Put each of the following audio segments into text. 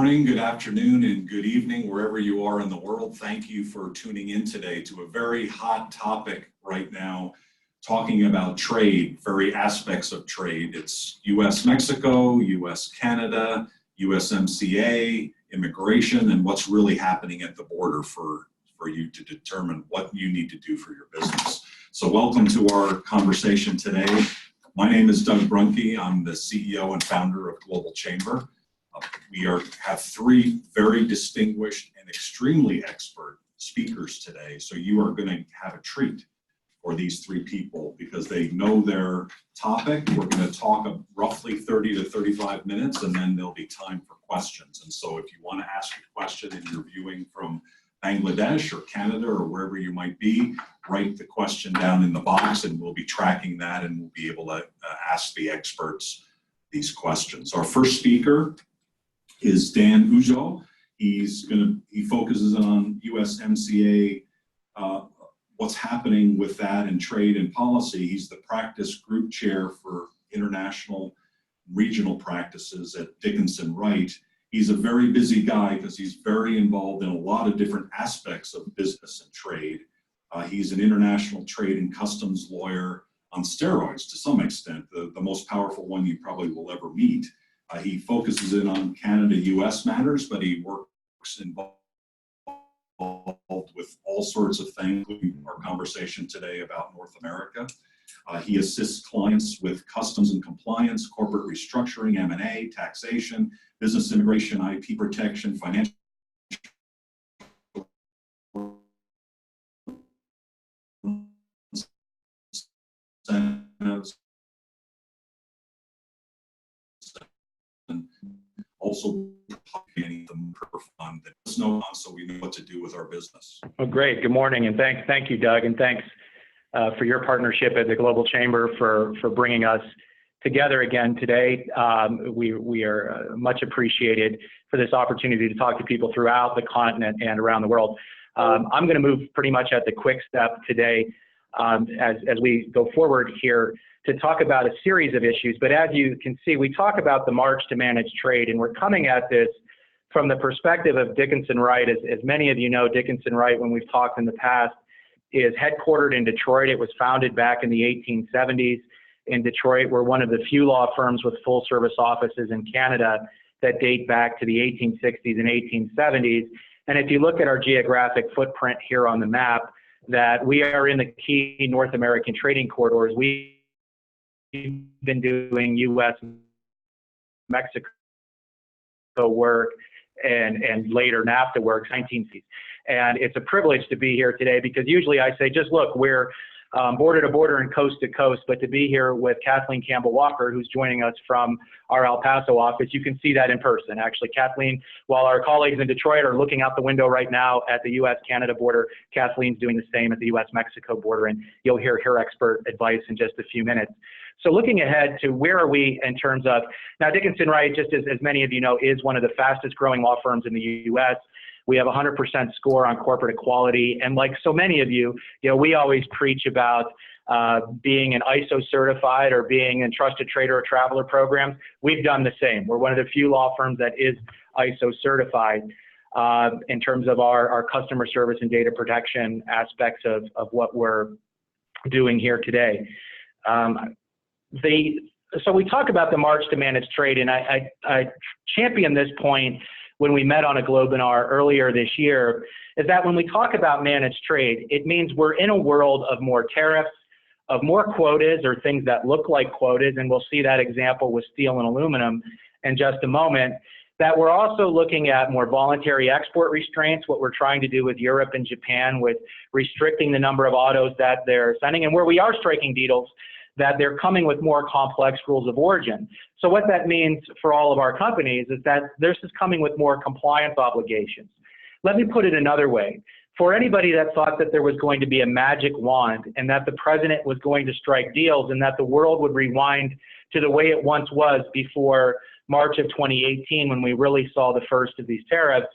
Morning, good afternoon, and good evening, wherever you are in the world. Thank you for tuning in today to a very hot topic right now, talking about trade, very aspects of trade. It's US-Mexico, US-Canada, USMCA, immigration, and what's really happening at the border for you to determine what you need to do for your business. So welcome to our conversation today. My name is Doug Brunke. I'm the CEO and founder of Global Chamber. We have three very distinguished and extremely expert speakers today. So you are going to have a treat for these three people because they know their topic. We're going to talk roughly 30 to 35 minutes, and then there'll be time for questions. And so if you want to ask a question and you're viewing from Bangladesh or Canada or wherever you might be, write the question down in the box and we'll be tracking that and we'll be able to ask the experts these questions. Our first speaker is Dan Ujczo. He focuses on USMCA, what's happening with that in trade and policy. He's the practice group chair for international regional practices at Dickinson, Wright. He's a very busy guy because he's very involved in a lot of different aspects of business and trade. He's an international trade and customs lawyer on steroids to some extent, the most powerful one you probably will ever meet. He focuses in on Canada-US matters, but he works involved with all sorts of things, including our conversation today about North America. He assists clients with customs and compliance, corporate restructuring, M&A, taxation, business immigration, IP protection, financial incentives, and also the fund that us know so we know what to do with our business. Well, great. Good morning, and thank you, Doug, and thanks for your partnership at the Global Chamber for bringing us together again today. We are much appreciated for this opportunity to talk to people throughout the continent and around the world. I'm going to move pretty much at the quick step today as we go forward here to talk about a series of issues. But as you can see, we talk about the march to manage trade, and we're coming at this from the perspective of Dickinson Wright. As many of you know, Dickinson Wright, when we've talked in the past, is headquartered in Detroit. It was founded back in the 1870s in Detroit. We're one of the few law firms with full service offices in Canada that date back to the 1860s and 1870s. And if you look at our geographic footprint here on the map, that we are in the key North American trading corridors. We've been doing US-Mexico work and later NAFTA work, 1960s. And it's a privilege to be here today because usually I say, just look, we're border to border and coast to coast, but to be here with Kathleen Campbell Walker, who's joining us from our El Paso office, you can see that in person. Actually, Kathleen, while our colleagues in Detroit are looking out the window right now at the US-Canada border, Kathleen's doing the same at the US-Mexico border, and you'll hear her expert advice in just a few minutes. So looking ahead to where are we in terms of, now Dickinson Wright, just as many of you know, is one of the fastest growing law firms in the US. We have a 100% score on corporate equality. And like so many of you, we always preach about being an ISO certified or being in trusted trader or traveler programs. We've done the same. We're one of the few law firms that is ISO certified in terms of our customer service and data protection aspects of what we're doing here today. So we talk about the march to manage trade, and I champion this point when we met on a Globinar earlier this year, is that when we talk about managed trade, it means we're in a world of more tariffs, of more quotas or things that look like quotas, and we'll see that example with steel and aluminum in just a moment, that we're also looking at more voluntary export restraints, what we're trying to do with Europe and Japan with restricting the number of autos that they're sending, and where we are striking deals, that they're coming with more complex rules of origin. So what that means for all of our companies is that this is coming with more compliance obligations. Let me put it another way. For anybody that thought that there was going to be a magic wand and that the president was going to strike deals and that the world would rewind to the way it once was before March of 2018 when we really saw the first of these tariffs,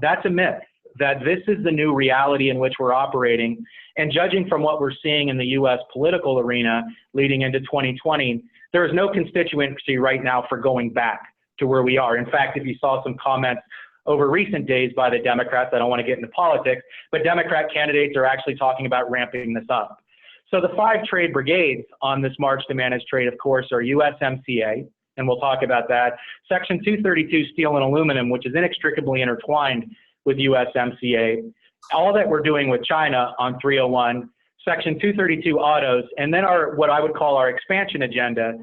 that's a myth. That this is the new reality in which we're operating. And judging from what we're seeing in the US political arena leading into 2020, there is no constituency right now for going back to where we are. In fact, if you saw some comments over recent days by the Democrats, I don't want to get into politics, but Democrat candidates are actually talking about ramping this up. So the 5 trade brigades on this march to manage trade, of course, are USMCA, and we'll talk about that. Section 232, steel and aluminum, which is inextricably intertwined with USMCA. All that we're doing with China on 301, Section 232 autos, and then what I would call our expansion agenda,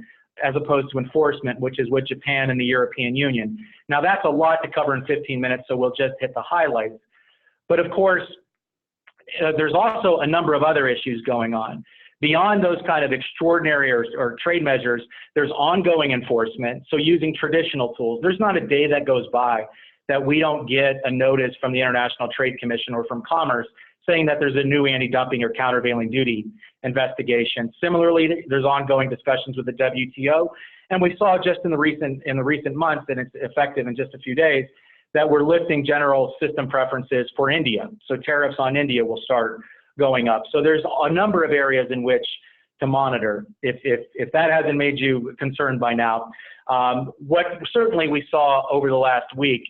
as opposed to enforcement, which is with Japan and the European Union. Now that's a lot to cover in 15 minutes, so we'll just hit the highlights. But of course, there's also a number of other issues going on. Beyond those kind of extraordinary or trade measures, there's ongoing enforcement, so using traditional tools. There's not a day that goes by that we don't get a notice from the International Trade Commission or from Commerce saying that there's a new anti-dumping or countervailing duty investigation. Similarly, there's ongoing discussions with the WTO, and we saw just in the recent months, and it's effective in just a few days, that we're lifting general system preferences for India. So tariffs on India will start going up. So there's a number of areas in which to monitor, if that hasn't made you concerned by now. What certainly we saw over the last week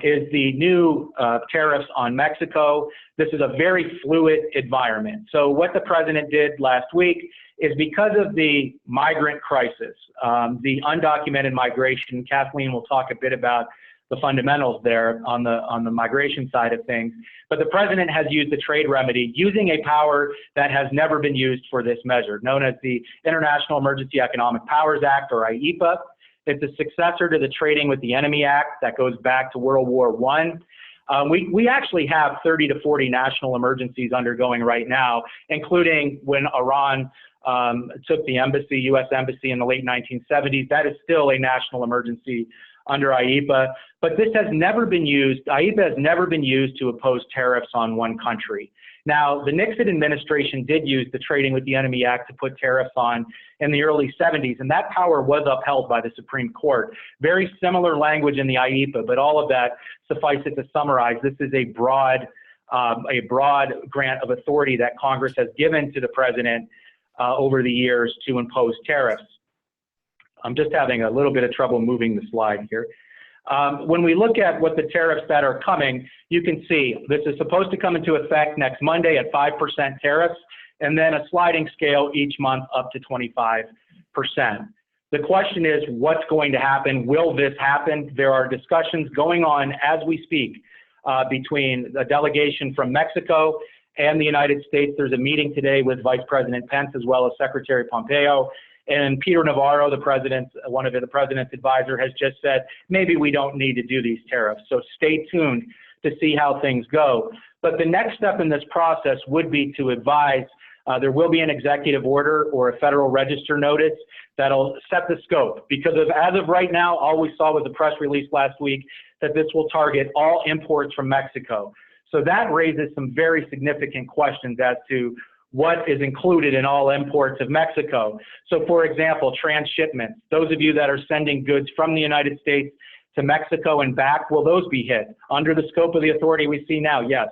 is the new tariffs on Mexico. This is a very fluid environment. So what the president did last week is, because of the migrant crisis, the undocumented migration, Kathleen will talk a bit about the fundamentals there on the migration side of things, but the president has used the trade remedy using a power that has never been used for this measure, known as the International Emergency Economic Powers Act, or IEEPA. It's a successor to the Trading with the Enemy Act that goes back to World War I. We actually have 30 to 40 national emergencies undergoing right now, including when Iran took the embassy, U.S. embassy in the late 1970s. That is still a national emergency under IEEPA, but this has never been used. IEEPA has never been used to oppose tariffs on one country. Now, the Nixon administration did use the Trading with the Enemy Act to put tariffs on in the early 70s, and that power was upheld by the Supreme Court. Very similar language in the IEEPA, but all of that, suffice it to summarize, this is a broad grant of authority that Congress has given to the president over the years to impose tariffs. I'm just having a little bit of trouble moving the slide here. When we look at what the tariffs that are coming, you can see this is supposed to come into effect next Monday at 5% tariffs, and then a sliding scale each month up to 25%. The question is, what's going to happen? Will this happen? There are discussions going on as we speak between a delegation from Mexico and the United States. There's a meeting today with Vice President Pence as well as Secretary Pompeo. And Peter Navarro, one of the president's advisor, has just said, maybe we don't need to do these tariffs. So stay tuned to see how things go. But the next step in this process would be to advise, there will be an executive order or a Federal Register notice that'll set the scope. Because as of right now, all we saw was a press release last week that this will target all imports from Mexico. So that raises some very significant questions as to what is included in all imports of Mexico. So for example, transshipments, those of you that are sending goods from the United States to Mexico and back, will those be hit? Under the scope of the authority we see now, yes.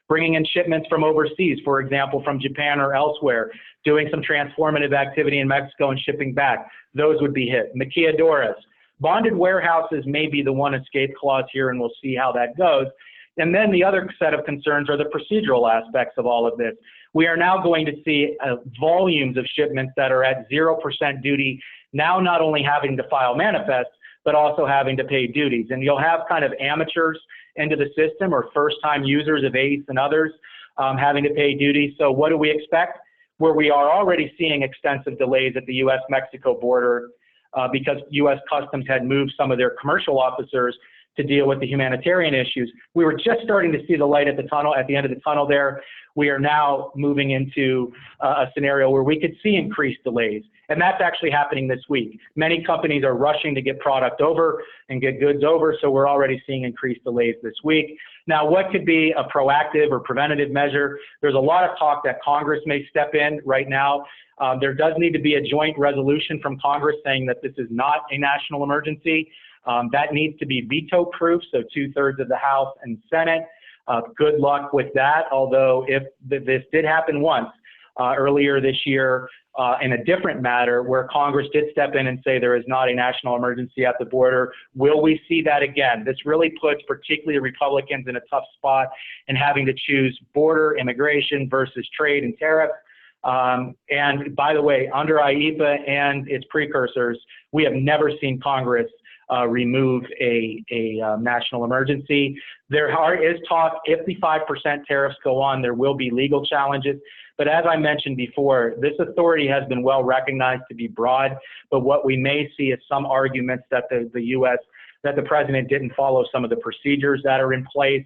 Bringing in shipments from overseas, for example, from Japan or elsewhere, doing some transformative activity in Mexico and shipping back, those would be hit. Maquiladoras. Bonded warehouses may be the one escape clause here, and we'll see how that goes. And then the other set of concerns are the procedural aspects of all of this. We are now going to see volumes of shipments that are at 0% duty, now not only having to file manifests, but also having to pay duties. And you'll have kind of amateurs into the system or first-time users of ACE and others having to pay duties. So what do we expect? Where we are already seeing extensive delays at the U.S.-Mexico border because U.S. Customs had moved some of their commercial officers to deal with the humanitarian issues. We were just starting to see the light at the tunnel, at the end of the tunnel there. We are now moving into a scenario where we could see increased delays. And that's actually happening this week. Many companies are rushing to get product over and get goods over, so we're already seeing increased delays this week. Now, what could be a proactive or preventative measure? There's a lot of talk that Congress may step in right now. There does need to be a joint resolution from Congress saying that this is not a national emergency. That needs to be veto-proof, so 2/3 of the House and Senate. Good luck with that, although if this did happen once earlier this year, in a different matter where Congress did step in and say there is not a national emergency at the border. Will we see that again? This really puts particularly Republicans in a tough spot in having to choose border immigration versus trade and tariffs. And by the way, under IEPA and its precursors, we have never seen Congress remove a national emergency. There is talk, if the 5% tariffs go on, there will be legal challenges. But as I mentioned before, this authority has been well recognized to be broad, but what we may see is some arguments that that the president didn't follow some of the procedures that are in place.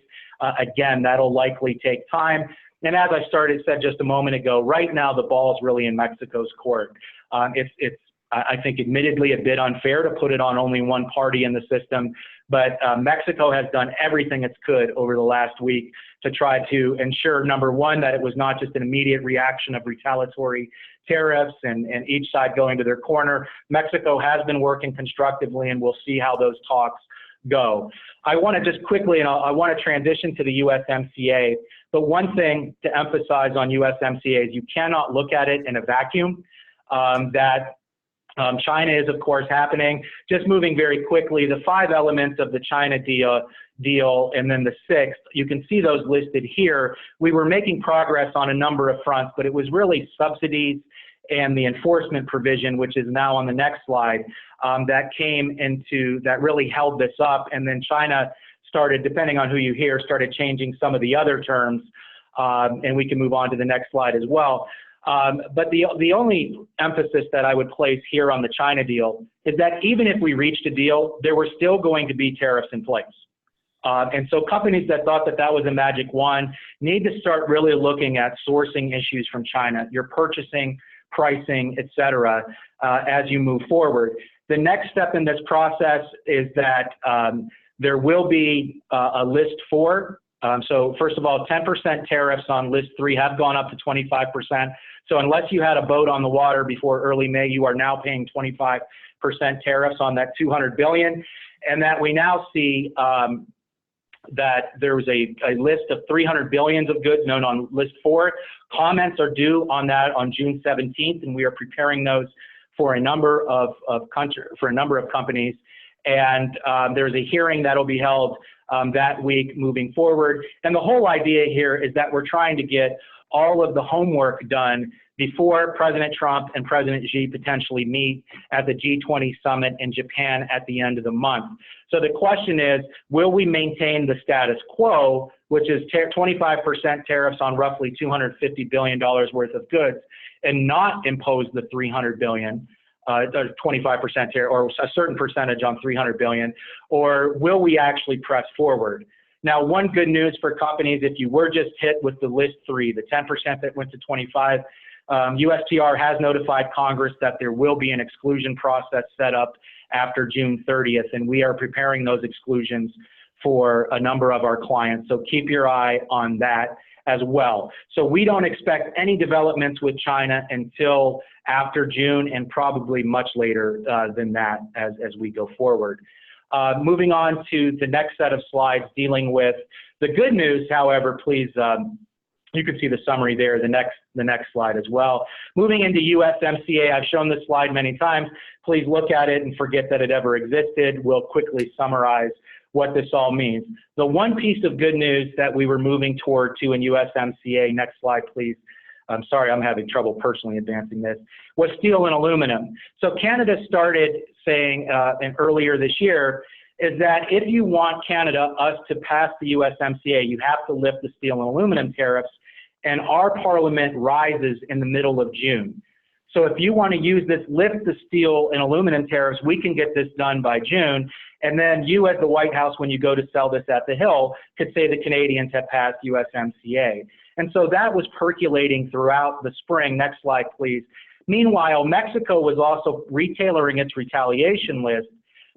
Again, that'll likely take time. And as I said just a moment ago, right now the ball is really in Mexico's court. It's I think admittedly a bit unfair to put it on only one party in the system, but Mexico has done everything it could over the last week to try to ensure, number one, that it was not just an immediate reaction of retaliatory tariffs and each side going to their corner. Mexico has been working constructively, and we'll see how those talks go. I want to just quickly, and I want to transition to the USMCA, but one thing to emphasize on USMCA is you cannot look at it in a vacuum. China is, of course, happening. Just moving very quickly, the 5 elements of the China deal, and then the 6th, you can see those listed here. We were making progress on a number of fronts, but it was really subsidies and the enforcement provision, which is now on the next slide, that really held this up. And then China started, depending on who you hear, started changing some of the other terms, and we can move on to the next slide as well. But the only emphasis that I would place here on the China deal is that even if we reached a deal, there were still going to be tariffs in place. And so companies that thought that that was a magic wand need to start really looking at sourcing issues from China, your purchasing, pricing, et cetera, as you move forward. The next step in this process is that there will be a list 4. So first of all, 10% tariffs on list 3 have gone up to 25%. So unless you had a boat on the water before early May, you are now paying 25% tariffs on that $200 billion. And that we now see that there was a list of $300 billion of goods known on list 4. Comments are due on that on June 17th, and we are preparing those for a number of companies. And there's a hearing that'll be held that week moving forward. And the whole idea here is that we're trying to get all of the homework done before President Trump and President Xi potentially meet at the G20 summit in Japan at the end of the month. So the question is, will we maintain the status quo, which is 25% tariffs on roughly $250 billion worth of goods, and not impose the $300 billion, 25% tariff, or a certain percentage on $300 billion, or will we actually press forward? Now, one good news for companies, if you were just hit with the list 3, the 10% that went to 25, USTR has notified Congress that there will be an exclusion process set up after June 30th, and we are preparing those exclusions for a number of our clients. So keep your eye on that as well. So we don't expect any developments with China until after June, and probably much later than that as we go forward. Moving on to the next set of slides dealing with the good news, however, please, you can see the summary there, the next slide as well. Moving into USMCA, I've shown this slide many times. Please look at it and forget that it ever existed. We'll quickly summarize what this all means. The one piece of good news that we were moving toward to in USMCA, next slide please, I'm sorry, I'm having trouble personally advancing this, was steel and aluminum. So Canada started saying earlier this year is that if you want Canada, us to pass the USMCA, you have to lift the steel and aluminum tariffs, and our parliament rises in the middle of June. So if you want to use this, lift the steel and aluminum tariffs, we can get this done by June. And then you as the White House, when you go to sell this at the Hill, could say the Canadians have passed USMCA. And so that was percolating throughout the spring. Next slide, please. Meanwhile, Mexico was also retailoring its retaliation list.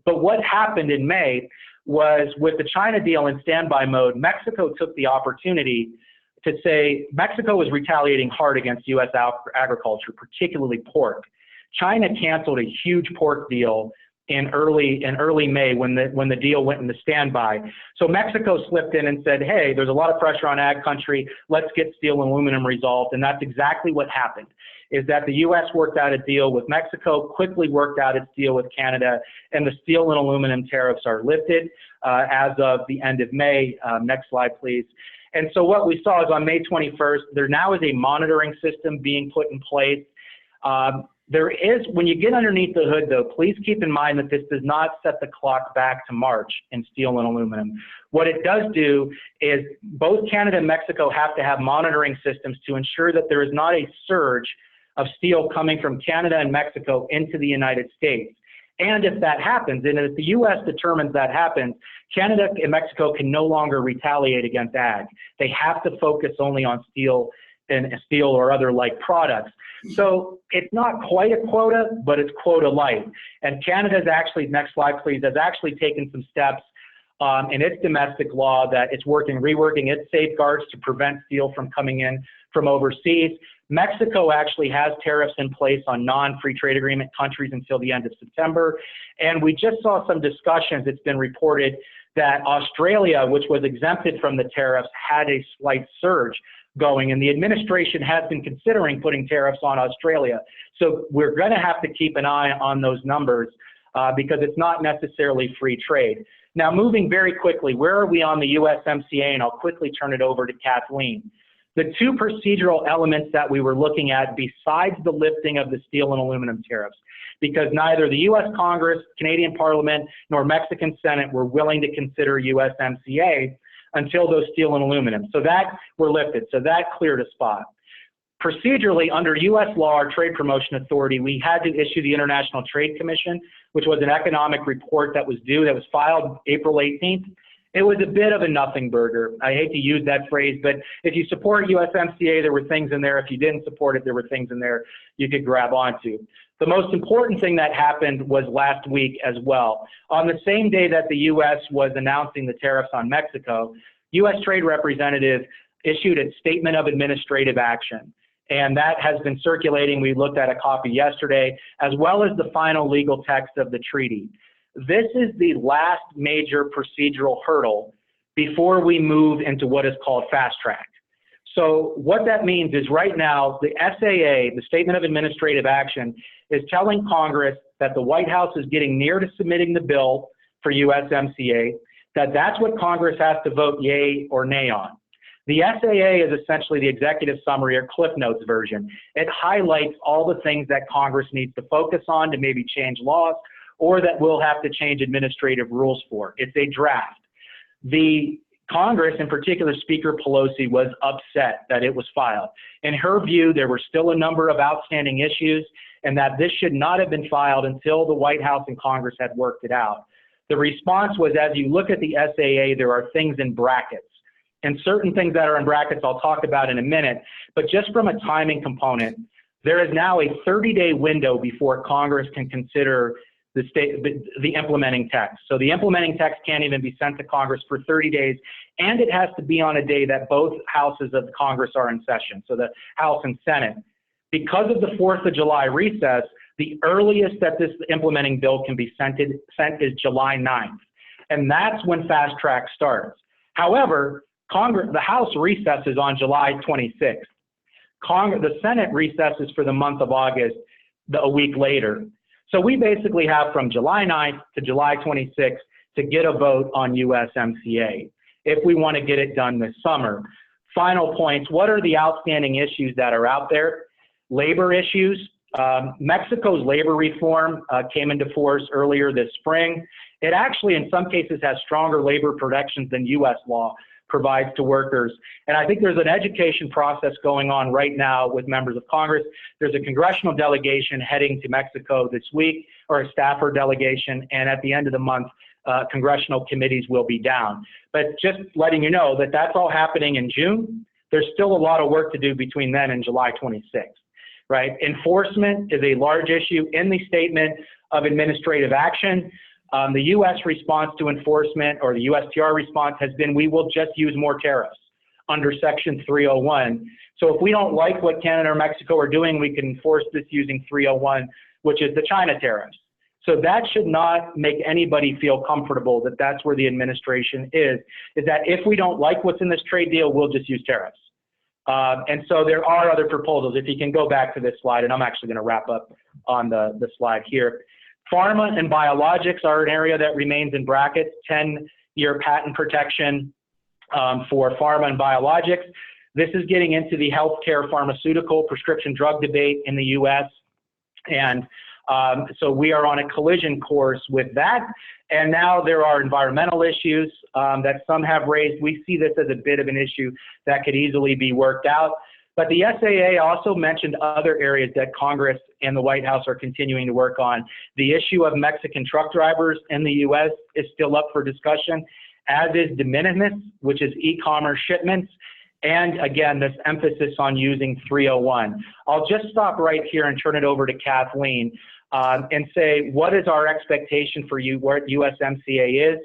But what happened in May was with the China deal in standby mode, Mexico took the opportunity to say Mexico was retaliating hard against U.S. agriculture, particularly pork. China canceled a huge pork deal in early May when the deal went into standby. So Mexico slipped in and said, hey, there's a lot of pressure on ag country, let's get steel and aluminum resolved. And that's exactly what happened, is that the U.S. worked out a deal with Mexico, quickly worked out its deal with Canada, and the steel and aluminum tariffs are lifted as of the end of May. Next slide, please. And so what we saw is on May 21st, there now is a monitoring system being put in place. There is, when you get underneath the hood though, please keep in mind that this does not set the clock back to March in steel and aluminum. What it does do is both Canada and Mexico have to have monitoring systems to ensure that there is not a surge of steel coming from Canada and Mexico into the United States. And if that happens, and if the U.S. determines that happens, Canada and Mexico can no longer retaliate against ag. They have to focus only on steel or other like products. So it's not quite a quota, but it's quota light. And Canada's actually, next slide please, has actually taken some steps in its domestic law that it's reworking its safeguards to prevent steel from coming in from overseas. Mexico actually has tariffs in place on non-free trade agreement countries until the end of September. And we just saw some discussions, it's been reported that Australia, which was exempted from the tariffs, had a slight surge going, and the administration has been considering putting tariffs on Australia. So we're going to have to keep an eye on those numbers because it's not necessarily free trade. Now, moving very quickly, where are we on the USMCA? And I'll quickly turn it over to Kathleen. The two procedural elements that we were looking at besides the lifting of the steel and aluminum tariffs, because neither the U.S. Congress, Canadian Parliament, nor Mexican Senate were willing to consider USMCA until those steel and aluminum. So that were lifted, so that cleared a spot. Procedurally, under U.S. law, our Trade Promotion Authority, we had to issue the International Trade Commission, which was an economic report that was due, that was filed April 18th. It was a bit of a nothing burger. I hate to use that phrase, but if you support USMCA, there were things in there. If you didn't support it, there were things in there you could grab onto. The most important thing that happened was last week as well. On the same day that the U.S. was announcing the tariffs on Mexico, U.S. Trade Representative issued a statement of administrative action. And that has been circulating. We looked at a copy yesterday, as well as the final legal text of the treaty. This is the last major procedural hurdle before we move into what is called fast track. So what that means is right now, the SAA, the Statement of Administrative Action, is telling Congress that the White House is getting near to submitting the bill for USMCA, that's what Congress has to vote yay or nay on. The SAA is essentially the executive summary or Cliff Notes version. It highlights all the things that Congress needs to focus on to maybe change laws or that we'll have to change administrative rules for. It's a draft. The Congress, in particular Speaker Pelosi, was upset that it was filed. In her view, there were still a number of outstanding issues and that this should not have been filed until the White House and Congress had worked it out. The response was, as you look at the SAA, there are things in brackets. And certain things that are in brackets I'll talk about in a minute, but just from a timing component, there is now a 30-day window before Congress can consider the implementing text. So the implementing text can't even be sent to Congress for 30 days, and it has to be on a day that both houses of Congress are in session, so the House and Senate. Because of the 4th of July recess, the earliest that this implementing bill can be sent is July 9th, and that's when fast track starts. However, the House recesses on July 26th. The Senate recesses for the month of August a week later. So we basically have from July 9th to July 26th to get a vote on USMCA if we want to get it done this summer. Final points, what are the outstanding issues that are out there? Labor issues. Mexico's labor reform came into force earlier this spring. It actually, in some cases, has stronger labor protections than U.S. law provides to workers. And I think there's an education process going on right now with members of Congress. There's a congressional delegation heading to Mexico this week, or a staffer delegation, and at the end of the month, congressional committees will be down. But just letting you know that that's all happening in June. There's still a lot of work to do between then and July 26th, right? Enforcement is a large issue in the Statement of Administrative Action. The U.S. response to enforcement, or the USTR response, has been we will just use more tariffs under Section 301. So if we don't like what Canada or Mexico are doing, we can enforce this using 301, which is the China tariffs. So that should not make anybody feel comfortable that that's where the administration is that if we don't like what's in this trade deal, we'll just use tariffs. And so there are other proposals. If you can go back to this slide, and I'm actually going to wrap up on the slide here. Pharma and biologics are an area that remains in brackets, 10-year patent protection for pharma and biologics. This is getting into the healthcare pharmaceutical prescription drug debate in the US. And so we are on a collision course with that. And now there are environmental issues that some have raised. We see this as a bit of an issue that could easily be worked out. But the SAA also mentioned other areas that Congress and the White House are continuing to work on. The issue of Mexican truck drivers in the US is still up for discussion, as is de minimis, which is e-commerce shipments. And again, this emphasis on using 301. I'll just stop right here and turn it over to Kathleen and say, what is our expectation for you, what USMCA is?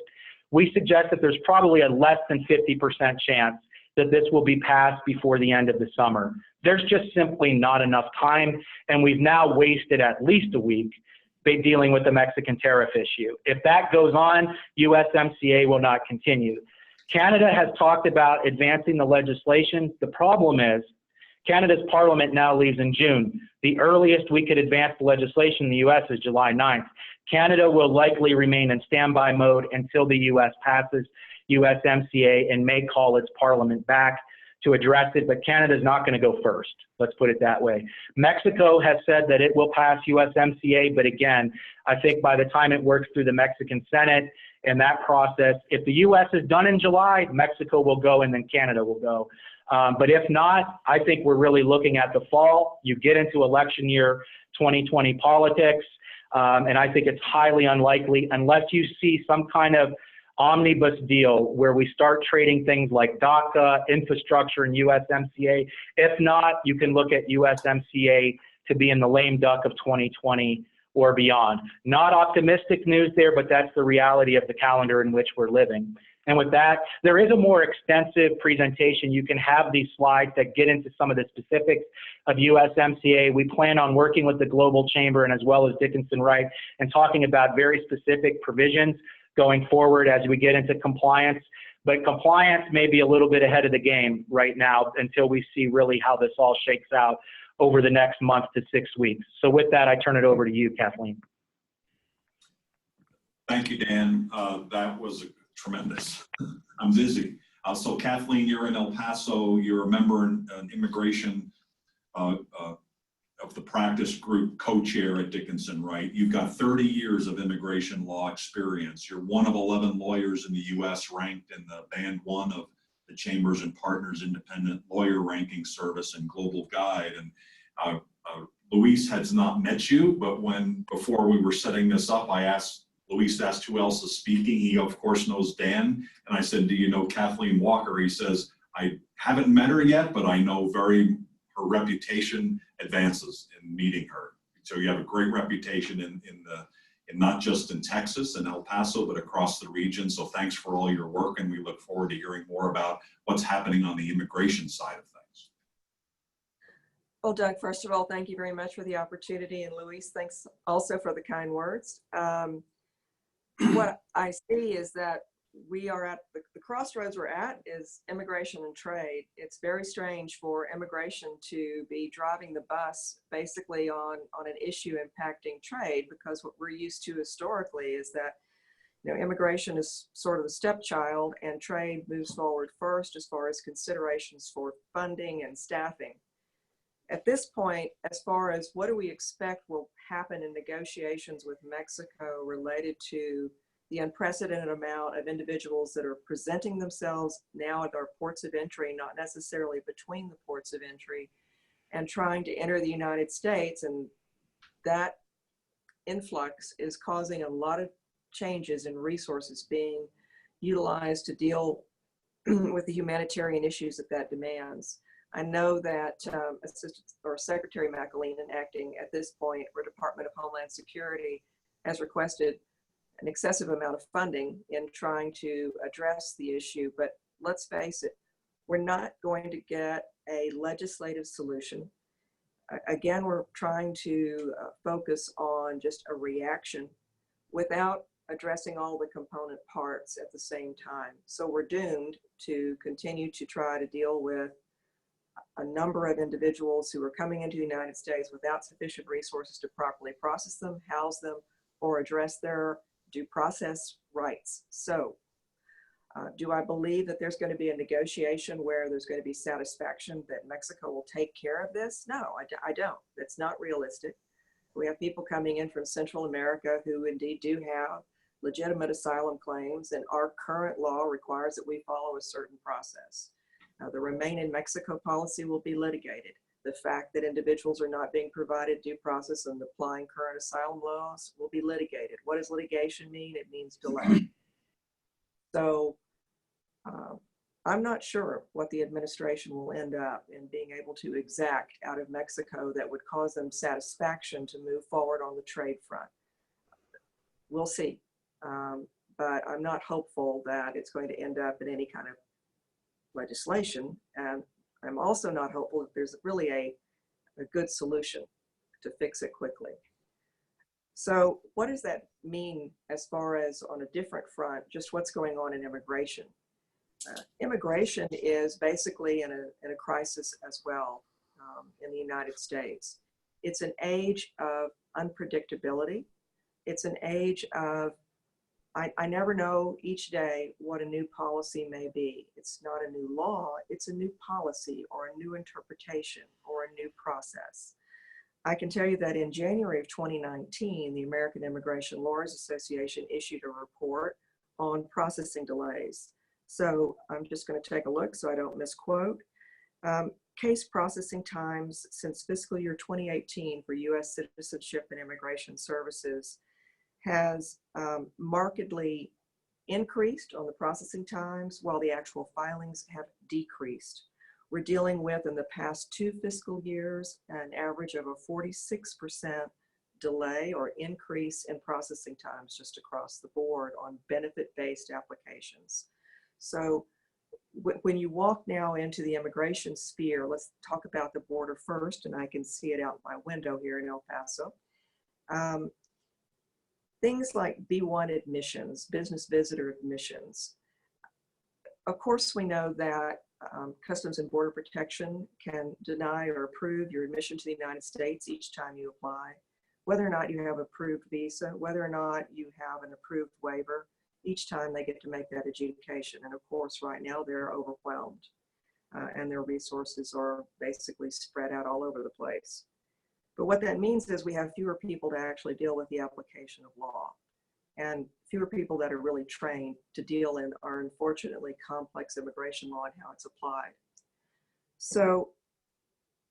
We suggest that there's probably a less than 50% chance that this will be passed before the end of the summer. There's just simply not enough time, and we've now wasted at least a week dealing with the Mexican tariff issue. If that goes on, USMCA will not continue. Canada has talked about advancing the legislation. The problem is Canada's parliament now leaves in June. The earliest we could advance the legislation in the US is July 9th. Canada will likely remain in standby mode until the US passes USMCA and may call its parliament back to address it, but Canada's not going to go first. Let's put it that way. Mexico has said that it will pass USMCA, but again, I think by the time it works through the Mexican Senate and that process, if the US is done in July, Mexico will go and then Canada will go. But if not, I think we're really looking at the fall. You get into election year 2020 politics, and I think it's highly unlikely unless you see some kind of omnibus deal where we start trading things like DACA, infrastructure, and USMCA. If not, you can look at USMCA to be in the lame duck of 2020 or beyond. Not optimistic news there, but that's the reality of the calendar in which we're living. And with that, there is a more extensive presentation. You can have these slides that get into some of the specifics of USMCA. We plan on working with the Global Chamber and as well as Dickinson Wright and talking about very specific provisions going forward as we get into compliance. But compliance may be a little bit ahead of the game right now until we see really how this all shakes out over the next month to 6 weeks. So with that, I turn it over to you, Kathleen. Thank you, Dan. That was tremendous. I'm busy. So Kathleen, you're in El Paso. You're a member in immigration of the practice group co-chair at Dickinson, right? You've got 30 years of immigration law experience. You're one of 11 lawyers in the US ranked in the band 1 of the Chambers and Partners Independent Lawyer Ranking Service and Global Guide. And Luis has not met you, but before we were setting this up, Luis asked who else is speaking. He of course knows Dan. And I said, do you know Kathleen Walker? He says, I haven't met her yet, but I know her reputation advances in meeting her. So you have a great reputation in not just in Texas and El Paso, but across the region. So thanks for all your work, and we look forward to hearing more about what's happening on the immigration side of things. Well, Doug, first of all, thank you very much for the opportunity, and Luis, thanks also for the kind words. What I see is that we are at the crossroads we're at is immigration and trade. It's very strange for immigration to be driving the bus basically on an issue impacting trade, because what we're used to historically is that, you know, immigration is sort of a stepchild and trade moves forward first as far as considerations for funding and staffing. At this point, as far as what do we expect will happen in negotiations with Mexico related to the unprecedented amount of individuals that are presenting themselves now at our ports of entry, not necessarily between the ports of entry, and trying to enter the United States. And that influx is causing a lot of changes in resources being utilized to deal with the humanitarian issues that demands. I know that Secretary McAleenan, acting at this point for Department of Homeland Security, has requested an excessive amount of funding in trying to address the issue. But let's face it, we're not going to get a legislative solution. Again, we're trying to focus on just a reaction without addressing all the component parts at the same time. So we're doomed to continue to try to deal with a number of individuals who are coming into the United States without sufficient resources to properly process them, house them, or address their due process rights. So do I believe that there's going to be a negotiation where there's going to be satisfaction that Mexico will take care of this? No, I don't. That's not realistic. We have people coming in from Central America who indeed do have legitimate asylum claims, and our current law requires that we follow a certain process. The Remain in Mexico policy will be litigated. The fact that individuals are not being provided due process and applying current asylum laws will be litigated. What does litigation mean? It means delay. So I'm not sure what the administration will end up in being able to exact out of Mexico that would cause them satisfaction to move forward on the trade front. We'll see. But I'm not hopeful that it's going to end up in any kind of legislation. And I'm also not hopeful that there's really a good solution to fix it quickly. So what does that mean as far as on a different front, just what's going on in immigration? Immigration is basically in a crisis as well in the United States. It's an age of unpredictability. It's an age of, I never know each day what a new policy may be. It's not a new law, it's a new policy or a new interpretation or a new process. I can tell you that in January of 2019, the American Immigration Lawyers Association issued a report on processing delays. So I'm just going to take a look so I don't misquote. Case processing times since fiscal year 2018 for U.S. Citizenship and Immigration Services has markedly increased on the processing times while the actual filings have decreased. We're dealing with, in the past 2 fiscal years, an average of a 46% delay or increase in processing times just across the board on benefit-based applications. So when you walk now into the immigration sphere, let's talk about the border first, and I can see it out my window here in El Paso. Things like B1 admissions, business visitor admissions. Of course, we know that Customs and Border Protection can deny or approve your admission to the United States each time you apply. Whether or not you have approved visa, whether or not you have an approved waiver, each time they get to make that adjudication. And of course, right now they're overwhelmed and their resources are basically spread out all over the place. But what that means is we have fewer people to actually deal with the application of law, and fewer people that are really trained to deal in our unfortunately complex immigration law and how it's applied. So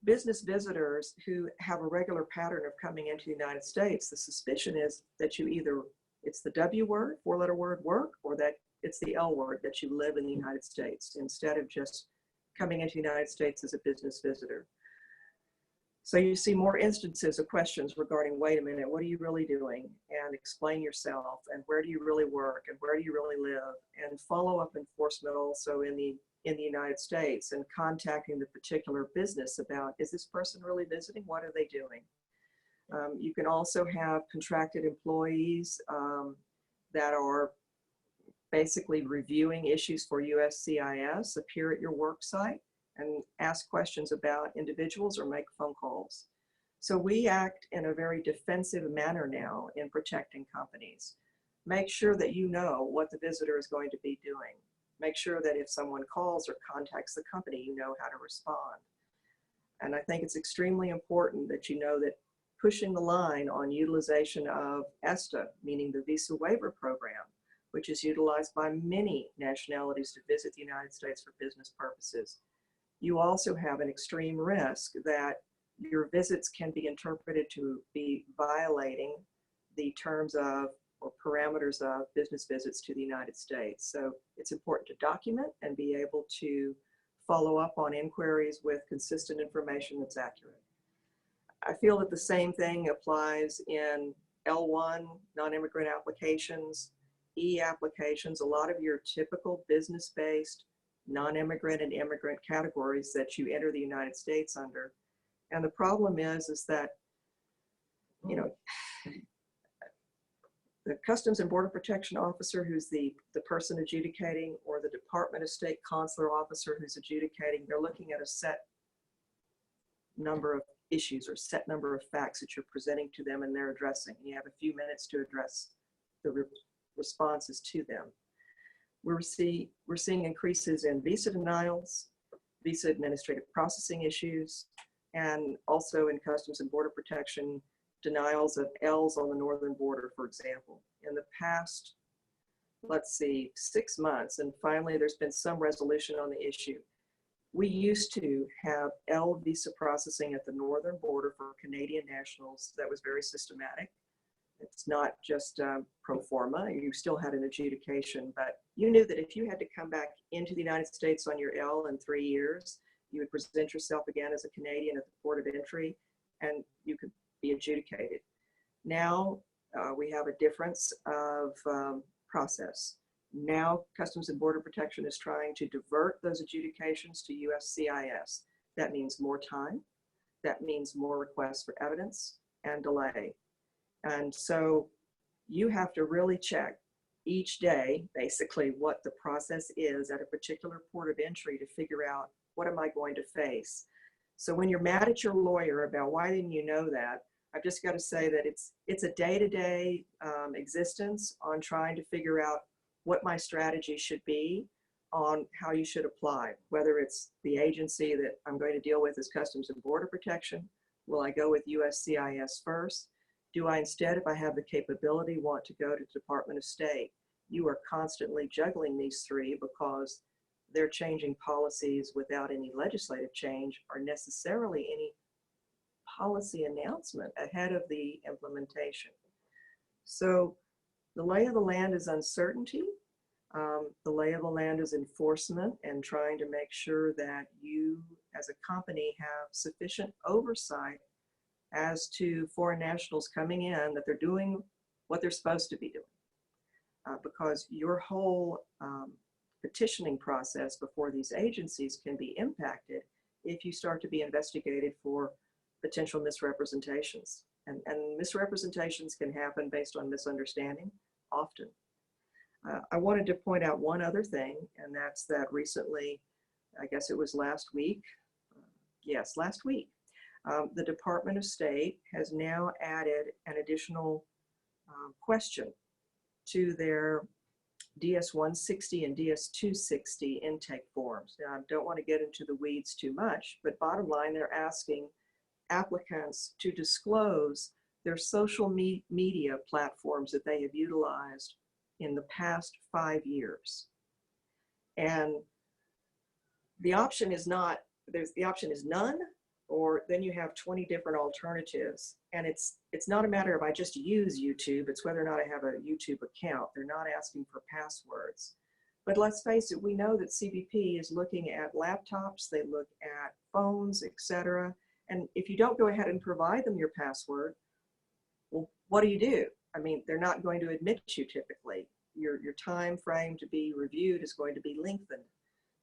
business visitors who have a regular pattern of coming into the United States, the suspicion is that you either, it's the W word, 4-letter word, work, or that it's the L word, that you live in the United States instead of just coming into the United States as a business visitor. So you see more instances of questions regarding, wait a minute, what are you really doing? And explain yourself, and where do you really work, and where do you really live? And follow-up enforcement also in the United States, and contacting the particular business about, is this person really visiting? What are they doing? You can also have contracted employees that are basically reviewing issues for USCIS, appear at your work site and ask questions about individuals or make phone calls. So we act in a very defensive manner now in protecting companies. Make sure that you know what the visitor is going to be doing. Make sure that if someone calls or contacts the company, you know how to respond. And I think it's extremely important that you know that pushing the line on utilization of ESTA, meaning the Visa Waiver Program, which is utilized by many nationalities to visit the United States for business purposes. You also have an extreme risk that your visits can be interpreted to be violating the terms of or parameters of business visits to the United States. So it's important to document and be able to follow up on inquiries with consistent information that's accurate. I feel that the same thing applies in L1, non-immigrant applications, E applications, a lot of your typical business-based non-immigrant and immigrant categories that you enter the United States under. And the problem is that, you know, the Customs and Border Protection officer, who's the person adjudicating, or the Department of State consular officer who's adjudicating, they're looking at a set number of issues or set number of facts that you're presenting to them and they're addressing. You have a few minutes to address the responses to them. We're seeing increases in visa denials, visa administrative processing issues, and also in Customs and Border Protection, denials of Ls on the northern border, for example. In the past, let's see, 6 months, and finally there's been some resolution on the issue. We used to have L visa processing at the northern border for Canadian nationals that was very systematic. It's not just pro forma. You still had an adjudication, but you knew that if you had to come back into the United States on your L in 3 years, you would present yourself again as a Canadian at the port of entry and you could be adjudicated. Now we have a difference of process. Now Customs and Border Protection is trying to divert those adjudications to USCIS. That means more time. That means more requests for evidence and delay. And so you have to really check each day, basically, what the process is at a particular port of entry to figure out, what am I going to face? So when you're mad at your lawyer about why didn't you know that, I've just got to say that it's a day-to-day existence on trying to figure out what my strategy should be on how you should apply, whether it's the agency that I'm going to deal with as Customs and Border Protection. Will I go with USCIS first? Do I instead, if I have the capability, want to go to the Department of State? You are constantly juggling these three because they're changing policies without any legislative change or necessarily any policy announcement ahead of the implementation. So the lay of the land is uncertainty. The lay of the land is enforcement and trying to make sure that you as a company have sufficient oversight as to foreign nationals coming in, that they're doing what they're supposed to be doing. Because your whole petitioning process before these agencies can be impacted if you start to be investigated for potential misrepresentations. And misrepresentations can happen based on misunderstanding often. I wanted to point out one other thing, and that's that recently, I guess it was last week, yes, last week, the Department of State has now added an additional question to their DS-160 and DS-260 intake forms. Now, I don't want to get into the weeds too much, but bottom line, they're asking applicants to disclose their social media platforms that they have utilized in the past 5 years. And the option is not, the option is none, or then you have 20 different alternatives. And it's not a matter of I just use YouTube, it's whether or not I have a YouTube account. They're not asking for passwords. But let's face it, we know that CBP is looking at laptops, they look at phones, etc. And if you don't go ahead and provide them your password, well, what do? I mean, they're not going to admit you typically. Your time frame to be reviewed is going to be lengthened.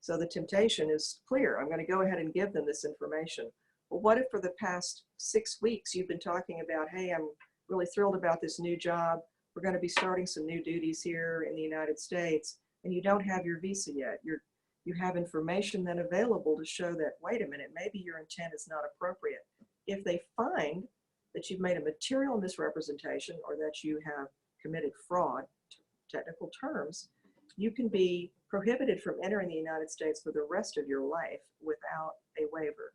So the temptation is clear. I'm going to go ahead and give them this information. Well, what if for the past 6 weeks you've been talking about, hey, I'm really thrilled about this new job. We're going to be starting some new duties here in the United States, and you don't have your visa yet. You have information then available to show that, wait a minute, maybe your intent is not appropriate. If they find that you've made a material misrepresentation or that you have committed fraud, technical terms, you can be prohibited from entering the United States for the rest of your life without a waiver.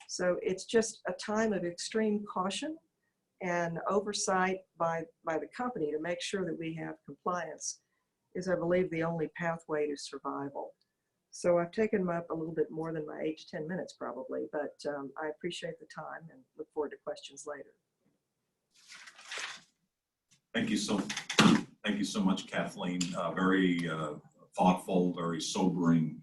So it's just a time of extreme caution and oversight by the company to make sure that we have compliance is, I believe, the only pathway to survival. So I've taken up a little bit more than my 8 to 10 minutes probably, but I appreciate the time and look forward to questions later. Thank you so much, Kathleen. Very thoughtful, very sobering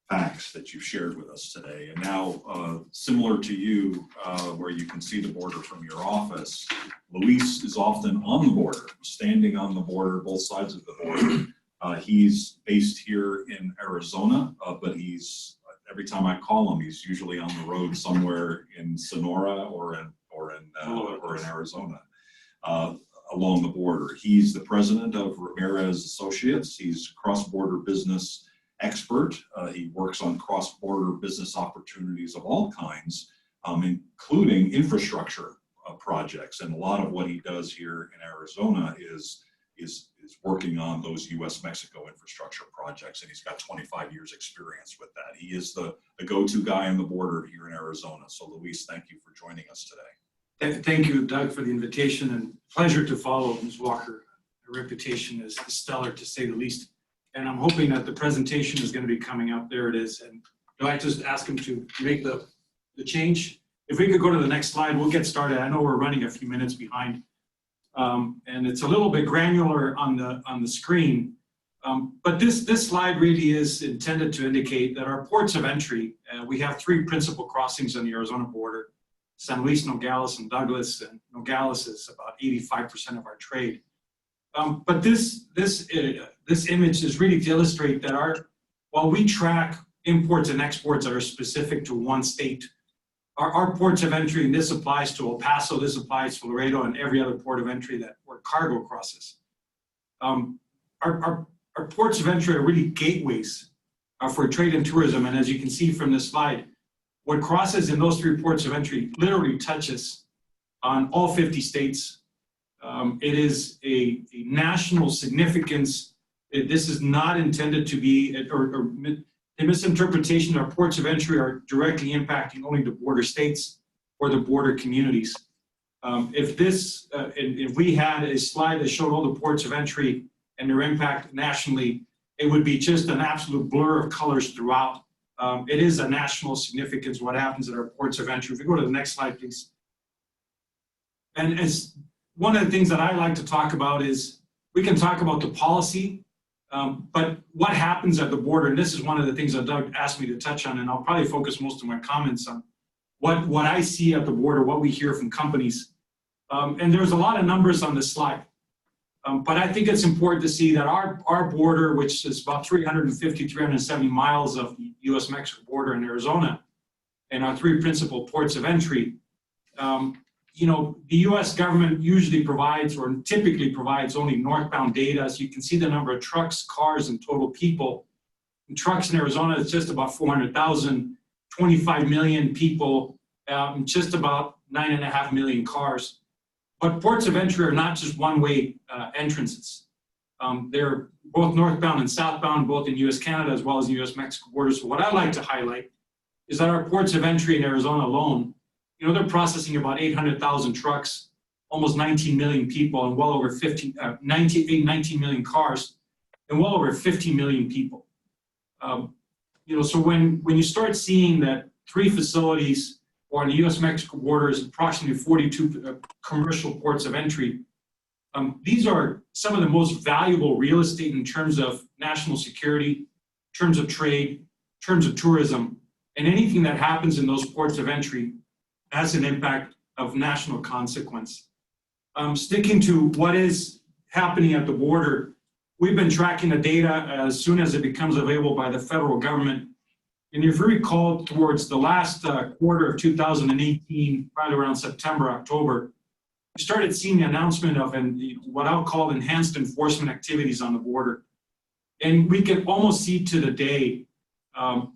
facts that you've shared with us today. And now, similar to you, where you can see the border from your office, Luis is often on the border, standing on the border, both sides of the border. He's based here in Arizona, but every time I call him, he's usually on the road somewhere in Sonora or in Arizona. along the border. He's the president of Ramirez Associates. He's a cross-border business expert. He works on cross-border business opportunities of all kinds, including infrastructure projects. And a lot of what he does here in Arizona is working on those U.S.-Mexico infrastructure projects, and he's got 25 years experience with that. He is the go-to guy on the border here in Arizona. So Luis, thank you for joining us today. Thank you, Doug, for the invitation, and pleasure to follow Ms. Walker. Her reputation is stellar, to say the least. And I'm hoping that the presentation is going to be coming up. There it is. And I'd like to just ask him to make the change. If we could go to the next slide, we'll get started. I know we're running a few minutes behind. And it's a little bit granular on the screen. But this slide really is intended to indicate that our ports of entry, we have 3 principal crossings on the Arizona border: San Luis, Nogales, and Douglas. And Nogales is about 85% of our trade. But this image is really to illustrate that while we track imports and exports that are specific to one state, our ports of entry, and this applies to El Paso, this applies to Laredo, and every other port of entry where cargo crosses. Our ports of entry are really gateways for trade and tourism. And as you can see from this slide, what crosses in those 3 ports of entry literally touches on all 50 states. It is a national significance. This is not intended to be, a misinterpretation. Our ports of entry are directly impacting only the border states or the border communities. If we had a slide that showed all the ports of entry and their impact nationally, it would be just an absolute blur of colors throughout. It is a national significance what happens at our ports of entry. If we go to the next slide, please. And as one of the things that I like to talk about is we can talk about the policy, but what happens at the border, and this is one of the things that Doug asked me to touch on, and I'll probably focus most of my comments on what I see at the border, what we hear from companies. And there's a lot of numbers on this slide. But I think it's important to see that our border, which is about 350, 370 miles of the U.S.-Mexico border in Arizona, and our 3 principal ports of entry, the U.S. government usually provides, or typically provides, only northbound data. So you can see the number of trucks, cars, and total people. And trucks in Arizona is just about 400,000, 25 million people, just about 9.5 million cars. But ports of entry are not just one-way entrances. They're both northbound and southbound, both in U.S.-Canada as well as the U.S.-Mexico border. So what I like to highlight is that our ports of entry in Arizona alone, they're processing about 800,000 trucks, almost 19 million people, and well over 19 million cars, and well over 50 million people. So when you start seeing that 3 facilities, or on the U.S.-Mexico border is approximately 42 commercial ports of entry, these are some of the most valuable real estate in terms of national security, in terms of trade, in terms of tourism, and anything that happens in those ports of entry has an impact of national consequence. Sticking to what is happening at the border, we've been tracking the data as soon as it becomes available by the federal government. And if you recall, towards the last quarter of 2018, probably around September, October, we started seeing the announcement of what I'll call enhanced enforcement activities on the border. And we can almost see to the day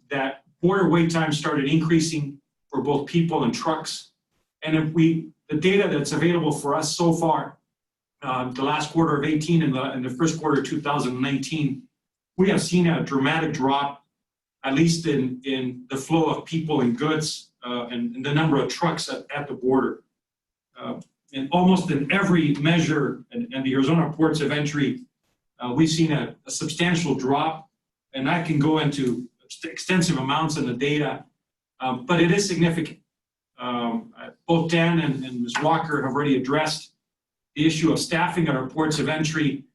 that border wait times started increasing for both people and trucks. And the data that's available for us so far, the last quarter of 18 and the first quarter of 2019, we have seen a dramatic drop, at least in the flow of people and goods and the number of trucks at the border. And almost in every measure in the Arizona ports of entry, we've seen a substantial drop, and I can go into extensive amounts in the data. But it is significant. Both Dan and Ms. Walker have already addressed the issue of staffing at our ports of entry,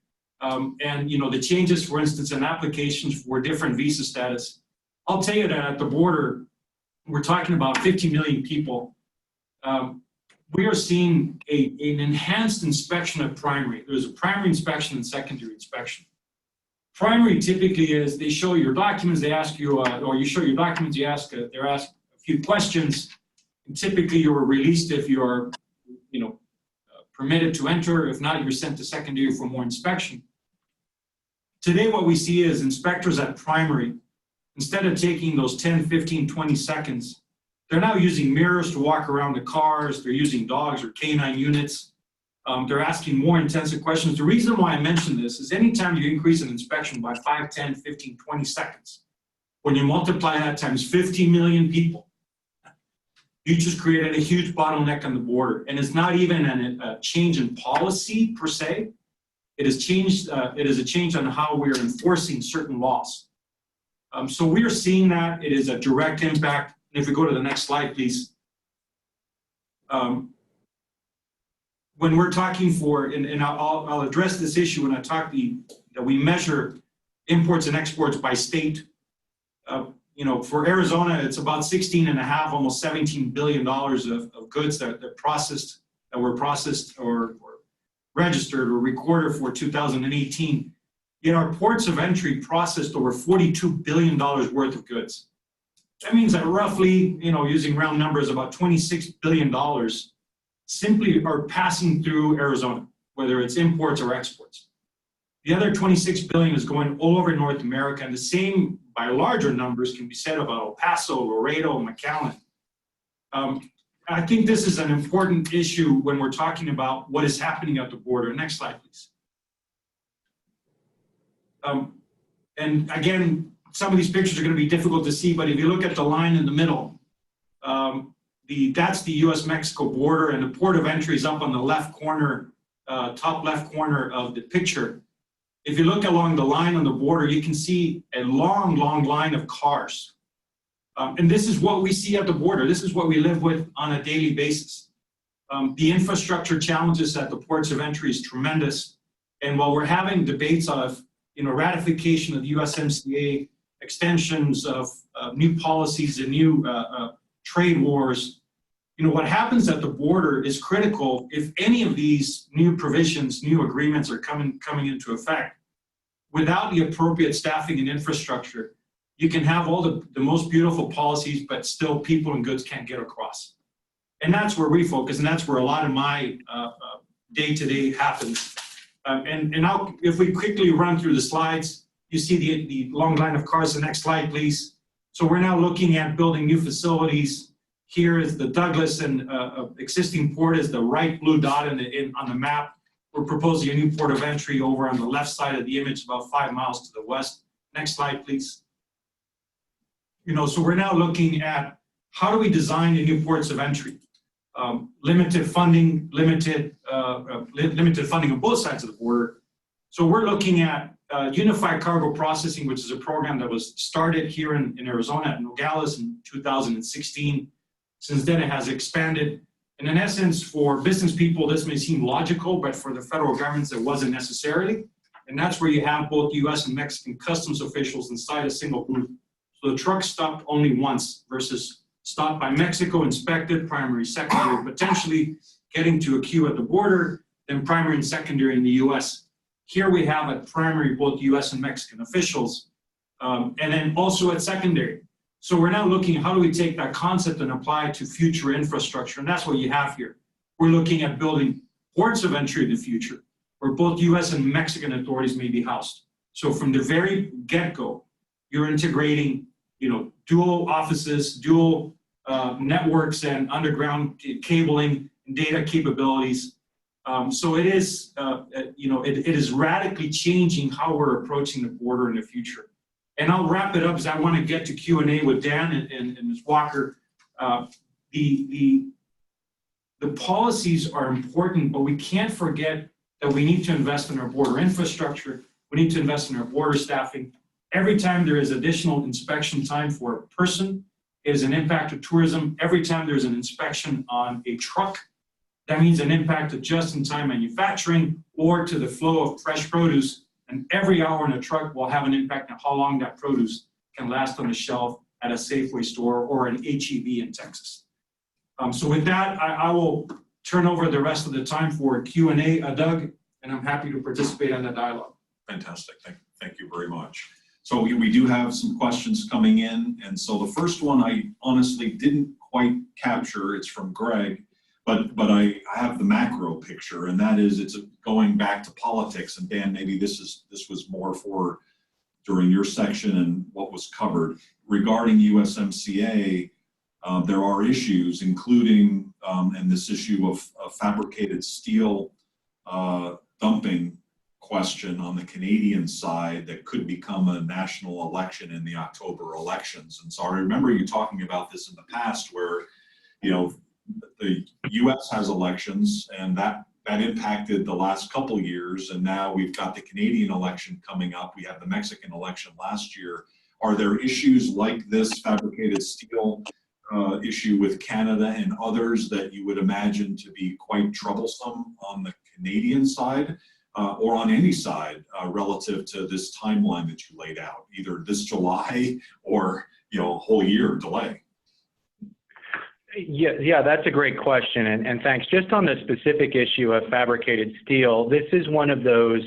and the changes, for instance, in applications for different visa status. I'll tell you that at the border, we're talking about 50 million people. We are seeing an enhanced inspection of primary. There's a primary inspection and secondary inspection. Primary typically is they show your documents, they ask you, or you show your documents, they're asked a few questions, and typically you are released if you are, permitted to enter. If not, you're sent to secondary for more inspection. Today, what we see is inspectors at primary, instead of taking those 10, 15, 20 seconds, they're now using mirrors to walk around the cars. They're using dogs or canine units. They're asking more intensive questions. The reason why I mention this is anytime you increase an inspection by 5, 10, 15, 20 seconds, when you multiply that times 50 million people, you just created a huge bottleneck on the border. And it's not even a change in policy per se. It is a change on how we're enforcing certain laws. So we are seeing that it is a direct impact. And if we go to the next slide, please. When we're talking and I'll address this issue when I talk that we measure imports and exports by state. For Arizona, it's about 16.5, almost $17 billion of goods that were processed or registered or recorded for 2018. Yet our ports of entry processed over $42 billion worth of goods. That means that roughly, using round numbers, about $26 billion simply are passing through Arizona, whether it's imports or exports. The other 26 billion is going all over North America, and the same by larger numbers can be said about El Paso, Laredo, and McAllen. I think this is an important issue when we're talking about what is happening at the border. Next slide, please. And again, some of these pictures are going to be difficult to see, but if you look at the line in the middle, that's the US-Mexico border, and the port of entry is up on the left corner, top left corner of the picture. If you look along the line on the border, you can see a long, long line of cars. And this is what we see at the border. This is what we live with on a daily basis. The infrastructure challenges at the ports of entry is tremendous. And while we're having debates of ratification of the USMCA, extensions of new policies and new trade wars, what happens at the border is critical. If any of these new provisions, new agreements are coming into effect, without the appropriate staffing and infrastructure, you can have all the most beautiful policies, but still people and goods can't get across. And that's where we focus, and that's where a lot of my day-to-day happens. And if we quickly run through the slides, you see the long line of cars. The next slide, please. So we're now looking at building new facilities. Here is the Douglas, and existing port is the Wright blue dot on the map. We're proposing a new port of entry over on the left side of the image, about 5 miles to the west. Next slide, please. So we're now looking at how do we design the new ports of entry. Limited funding on both sides of the border. So we're looking at unified cargo processing, which is a program that was started here in Arizona at Nogales in 2016. Since then, it has expanded. And in essence, for business people, this may seem logical, but for the federal governments, it wasn't necessarily. And that's where you have both US and Mexican customs officials inside a single booth. So the truck stopped only once versus stopped by Mexico, inspected, primary, secondary, potentially getting to a queue at the border, then primary and secondary in the US. Here we have at primary both US and Mexican officials, and then also at secondary. So we're now looking at how do we take that concept and apply it to future infrastructure, and that's what you have here. We're looking at building ports of entry in the future where both US and Mexican authorities may be housed. So from the very get-go, you're integrating dual offices, dual networks and underground cabling and data capabilities. So it is, it is radically changing how we're approaching the border in the future. And I'll wrap it up as I want to get to Q&A with Dan and Ms. Walker. The policies are important, but we can't forget that we need to invest in our border infrastructure. We need to invest in our border staffing. Every time there is additional inspection time for a person, it is an impact to tourism. Every time there's an inspection on a truck, that means an impact to just-in-time manufacturing or to the flow of fresh produce. And every hour in a truck will have an impact on how long that produce can last on the shelf at a Safeway store or an H-E-B in Texas. So with that, I will turn over the rest of the time for Q&A, Doug, and I'm happy to participate in the dialogue. Fantastic. Thank you very much. So we do have some questions coming in. And so the first one I honestly didn't quite capture. It's from Greg. But I have the macro picture, and that is it's going back to politics. And Dan, maybe this was more for during your section and what was covered regarding USMCA. There are issues, including and this issue of fabricated steel dumping question on the Canadian side that could become a national election in the October elections. And so I remember you talking about this in the past, where the U.S. has elections, and that impacted the last couple years, and now we've got the Canadian election coming up. We had the Mexican election last year. Are there issues like this fabricated steel issue with Canada and others that you would imagine to be quite troublesome on the Canadian side or on any side relative to this timeline that you laid out, either this July or a whole year delay? Yeah, that's a great question, and thanks. Just on the specific issue of fabricated steel, this is one of those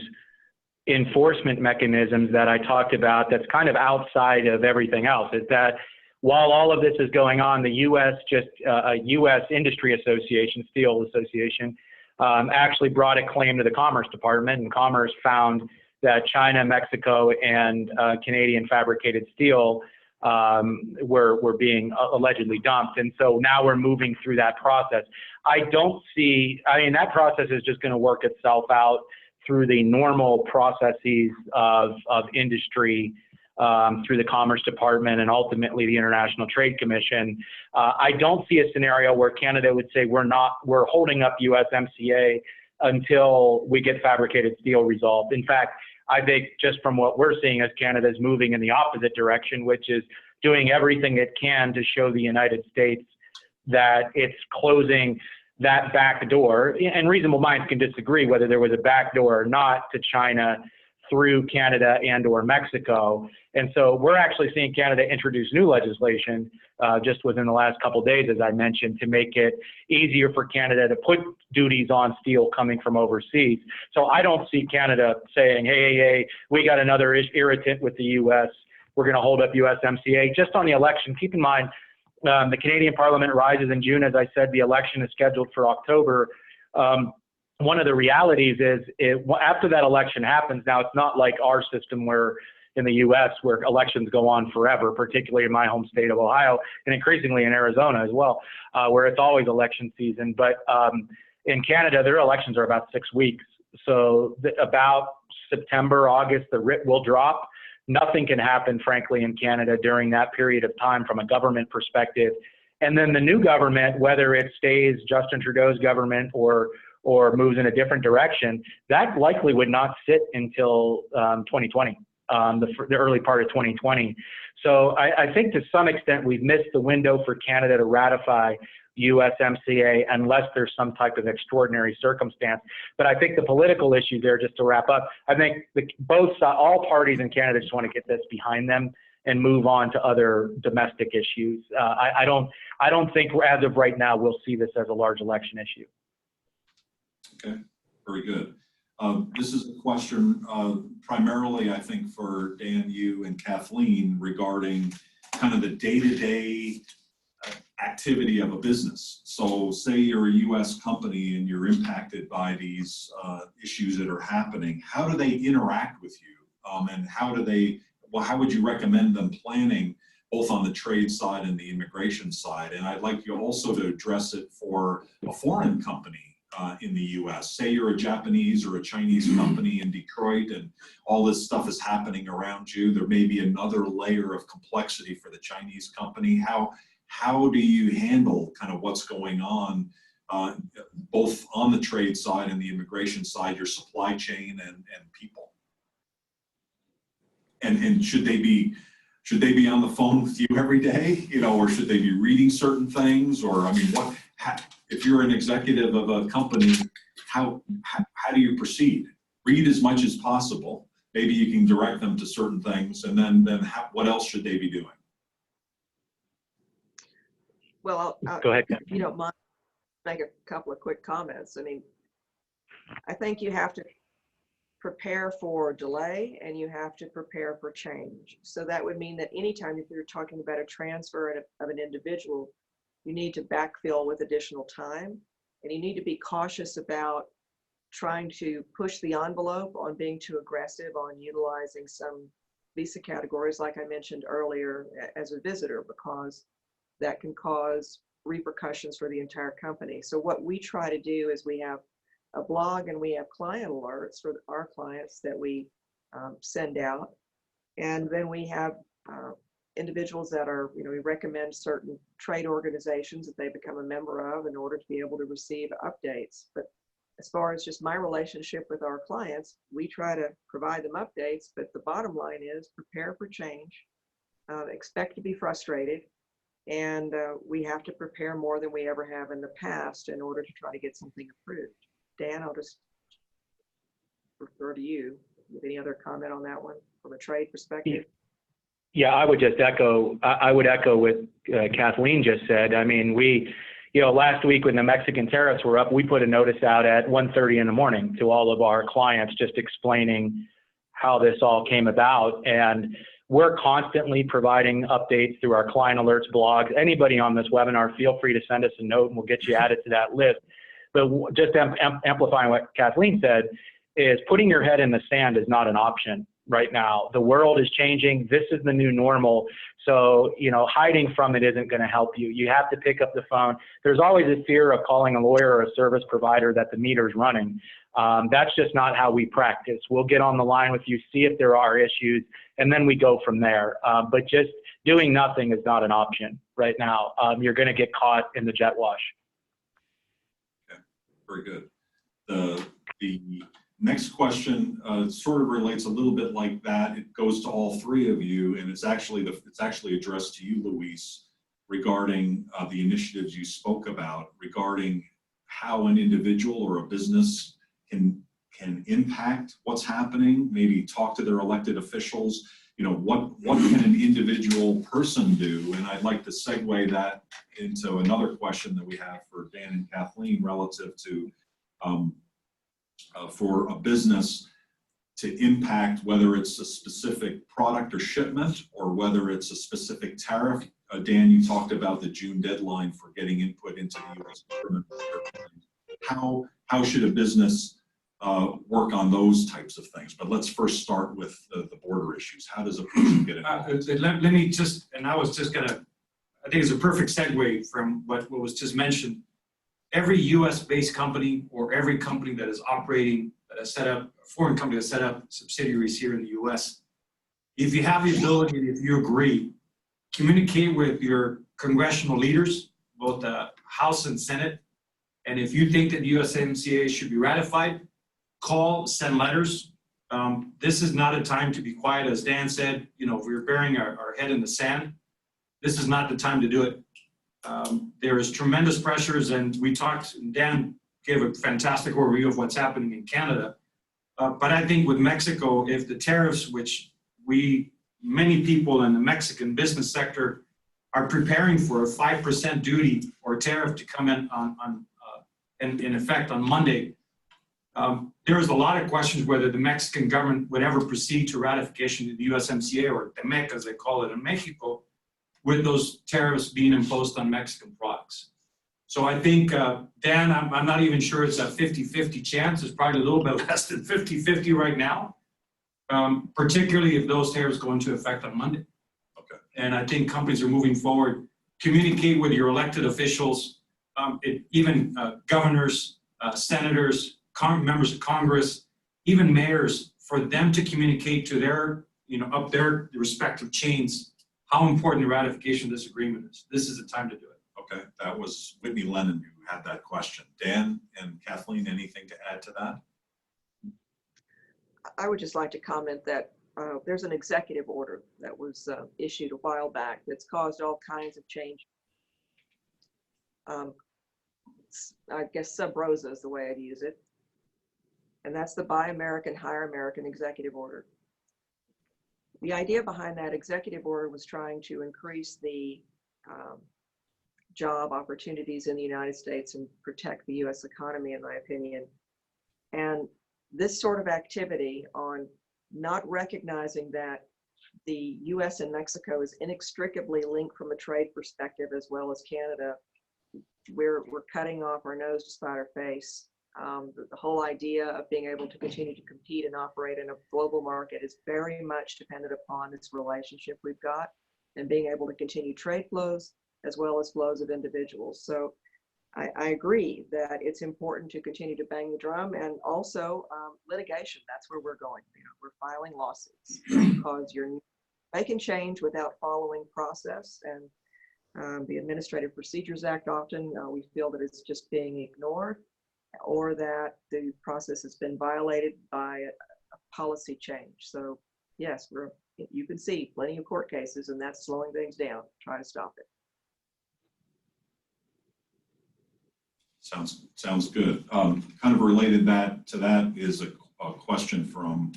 enforcement mechanisms that I talked about that's kind of outside of everything else. Is that while all of this is going on, the U.S. U.S. Industry Association, Steel Association, actually brought a claim to the Commerce Department, and Commerce found that China, Mexico, and Canadian fabricated steel were being allegedly dumped. And so now we're moving through that process. That process is just going to work itself out through the normal processes of industry, through the Commerce Department and ultimately the International Trade Commission. I don't see a scenario where Canada would say we're holding up USMCA until we get fabricated steel resolved. In fact, I think just from what we're seeing as Canada is moving in the opposite direction, which is doing everything it can to show the United States that it's closing that back door. And reasonable minds can disagree whether there was a back door or not to China through Canada and or Mexico. And so we're actually seeing Canada introduce new legislation just within the last couple of days, as I mentioned, to make it easier for Canada to put duties on steel coming from overseas. So I don't see Canada saying, hey, we got another irritant with the U.S. We're going to hold up USMCA. Just on the election, keep in mind, the Canadian Parliament rises in June. As I said, the election is scheduled for October. One of the realities is after that election happens, now it's not like our system where in the U.S. where elections go on forever, particularly in my home state of Ohio and increasingly in Arizona as well, where it's always election season. But in Canada, their elections are about 6 weeks. So about September, August, the writ will drop. Nothing can happen, frankly, in Canada during that period of time from a government perspective. And then the new government, whether it stays Justin Trudeau's government or moves in a different direction, that likely would not sit until 2020, the early part of 2020. So I think to some extent we've missed the window for Canada to ratify USMCA unless there's some type of extraordinary circumstance. But I think the political issue there, just to wrap up, I think all parties in Canada just want to get this behind them and move on to other domestic issues. I don't think as of right now we'll see this as a large election issue. Okay, very good. This is a question primarily, I think, for Dan, you, and Kathleen regarding kind of the day-to-day activity of a business. So say you're a U.S. company and you're impacted by these issues that are happening. How do they interact with you? And how would you recommend them planning both on the trade side and the immigration side? And I'd like you also to address it for a foreign company in the U.S. Say you're a Japanese or a Chinese company in Detroit and all this stuff is happening around you. There may be another layer of complexity for the Chinese company. How do you handle kind of what's going on both on the trade side and the immigration side, your supply chain and people? And should they be on the phone with you every day, or should they be reading certain things? Or I mean, if you're an executive of a company, how do you proceed? Read as much as possible. Maybe you can direct them to certain things, and then what else should they be doing? Well, Go ahead. if you don't mind, make a couple of quick comments. I mean, I think you have to prepare for delay and you have to prepare for change. So that would mean that anytime if you're talking about a transfer of an individual, you need to backfill with additional time. And you need to be cautious about trying to push the envelope on being too aggressive on utilizing some visa categories, like I mentioned earlier, as a visitor, because that can cause repercussions for the entire company. So what we try to do is we have a blog and we have client alerts for our clients that we send out. And then we have individuals that are, we recommend certain trade organizations that they become a member of in order to be able to receive updates. But as far as just my relationship with our clients, we try to provide them updates, but the bottom line is prepare for change, expect to be frustrated, and we have to prepare more than we ever have in the past in order to try to get something approved. Dan, I'll just refer to you. Any other comment on that one from a trade perspective? Yeah, I would just echo, I would echo what Kathleen just said. I mean, last week when the Mexican tariffs were up, we put a notice out at 1:30 in the morning to all of our clients, just explaining how this all came about. And we're constantly providing updates through our client alerts blogs. Anybody on this webinar, feel free to send us a note and we'll get you added to that list. But just amplifying what Kathleen said is putting your head in the sand is not an option right now. The world is changing. This is the new normal. So, hiding from it isn't going to help you. You have to pick up the phone. There's always a fear of calling a lawyer or a service provider that the meter's running. That's just not how we practice. We'll get on the line with you, see if there are issues, and then we go from there. But just doing nothing is not an option right now. You're going to get caught in the jet wash. Okay, very good. The next question sort of relates a little bit like that. It goes to all three of you, and it's actually addressed to you, Luis, regarding the initiatives you spoke about, regarding how an individual or a business can impact what's happening. Maybe talk to their elected officials. What can an individual person do? And I'd like to segue that into another question that we have for Dan and Kathleen relative to for a business to impact, whether it's a specific product or shipment or whether it's a specific tariff. Dan, you talked about the June deadline for getting input into the U.S. government. How should a business work on those types of things? But let's first start with the border issues. How does a person get involved? Let me just, and I was just gonna, I think it's a perfect segue from what was just mentioned. Every US-based company or every company that is operating, that has set up, a foreign company that set up subsidiaries here in the US, if you have the ability, and if you agree, communicate with your congressional leaders, both the House and Senate, and if you think that the USMCA should be ratified, call, send letters. This is not a time to be quiet. As Dan said, if we're burying our head in the sand, this is not the time to do it. There is tremendous pressures, and we talked, Dan gave a fantastic overview of what's happening in Canada. But I think with Mexico, if the tariffs, which many people in the Mexican business sector are preparing for a 5% duty or tariff to come in effect on Monday, there is a lot of questions whether the Mexican government would ever proceed to ratification of the USMCA, or TEMEC as they call it in Mexico, with those tariffs being imposed on Mexican products. So I think, Dan, I'm not even sure it's a 50-50 chance. It's probably a little bit less than 50-50 right now, particularly if those tariffs go into effect on Monday. Okay. And I think companies are moving forward. Communicate with your elected officials, even governors, senators, members of Congress, even mayors, for them to communicate to their, up their respective chains how important the ratification of this agreement is. This is the time to do it. Okay, that was Whitney Lennon who had that question. Dan and Kathleen, anything to add to that? I would just like to comment that there's an executive order that was issued a while back that's caused all kinds of change. I guess sub rosa is the way I'd use it. And that's the Buy American, Hire American executive order. The idea behind that executive order was trying to increase the job opportunities in the United States and protect the US economy, in my opinion. And this sort of activity on not recognizing that the US and Mexico is inextricably linked from a trade perspective, as well as Canada, we're cutting off our nose to spite our face. The whole idea of being able to continue to compete and operate in a global market is very much dependent upon this relationship we've got and being able to continue trade flows as well as flows of individuals. So I agree that it's important to continue to bang the drum, and also litigation. That's where we're going. You know, we're filing lawsuits because you're making change without following process. And the Administrative Procedures Act, often we feel that it's just being ignored, or that the process has been violated by a policy change. So yes, you can see plenty of court cases, and that's slowing things down. Try to stop it. Sounds good. Kind of related to that is a question from,